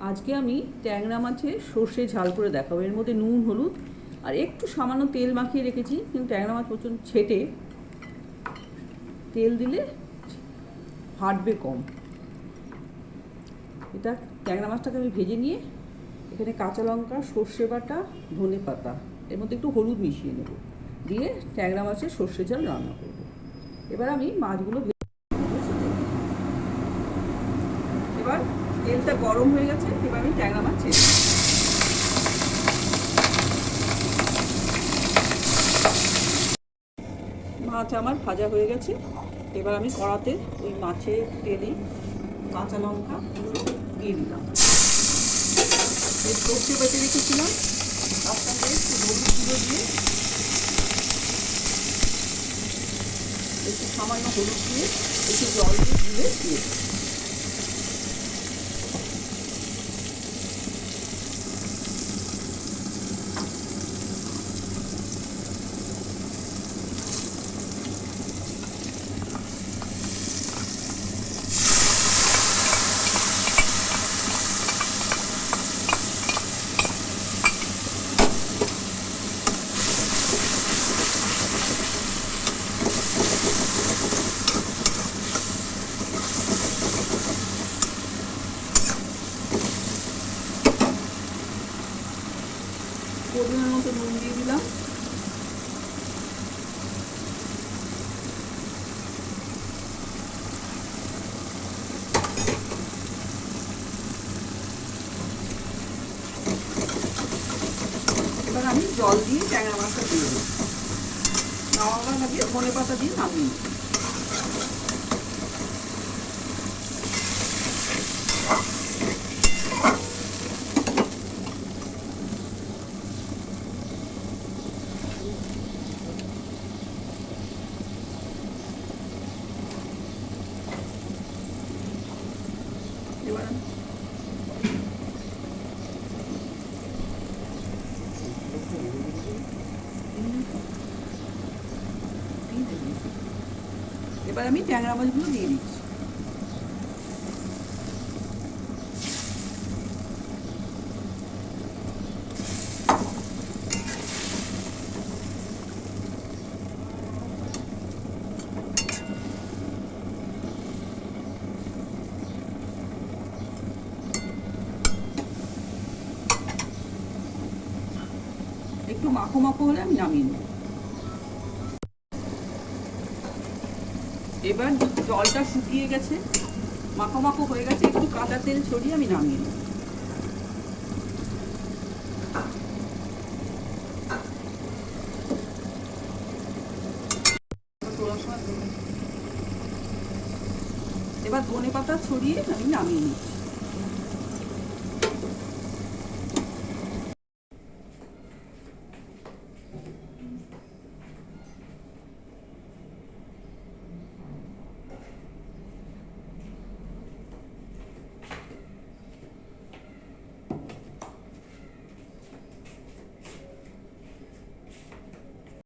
আজকে আমি ট্যাংরা মাছের সর্ষে ঝাল করে দেখাবো। এর মধ্যে নুন, হলুদ আর একটু সামান্য তেল মাখিয়ে রেখেছি, কিন্তু ট্যাংরা মাছ প্রচুর ছেটে, তেল দিলে ফাটবে কম। এটা ট্যাংরা মাছটাকে আমি ভেজে নিয়ে এখানে কাঁচা লঙ্কা, সর্ষে বাটা, ধনে পাতা, এর মধ্যে একটু হলুদ মিশিয়ে নেব, দিয়ে ট্যাংরা মাছের সর্ষে ঝাল রান্না করব। এবার আমি মাছগুলো এবার তেলটা গরম হয়ে গেছে, এবার আমি ট্যাংরা মাছ ছেড়ে মাছ আমার ভাজা হয়ে গেছে। এবার আমি কড়াতে ওই মাছের তেলে কাঁচা লঙ্কা দিয়ে দিলাম, সর্ষে বেটে রেখেছিলাম, তার সঙ্গে একটু হলুদ গুঁড়ো দিয়ে, একটু সামান্য হলুদ দিয়ে, একটু জল দিয়ে দিয়ে পরিমাণ মতো নুন দিয়ে দিলাম। এবার আমি জল দিয়ে ট্যাংরা মাছটা দিয়ে দেবো। নামাবার আগে ধনে পাতা দিয়ে নামিয়ে এবার এবার আমি ট্যাংরা মাছগুলো দিয়ে দিচ্ছি। একটু মাখো মাখো হলে আমি নামিয়ে নেব। এবার জলটা শুকিয়ে গেছে, মাখো মাখো হয়ে গেছে, একটু কাঁচা তেল ছড়িয়ে আমি নামিয়ে নেব। এবার ধনে পাতা ছড়িয়ে আমি নামিয়ে নিচ্ছি।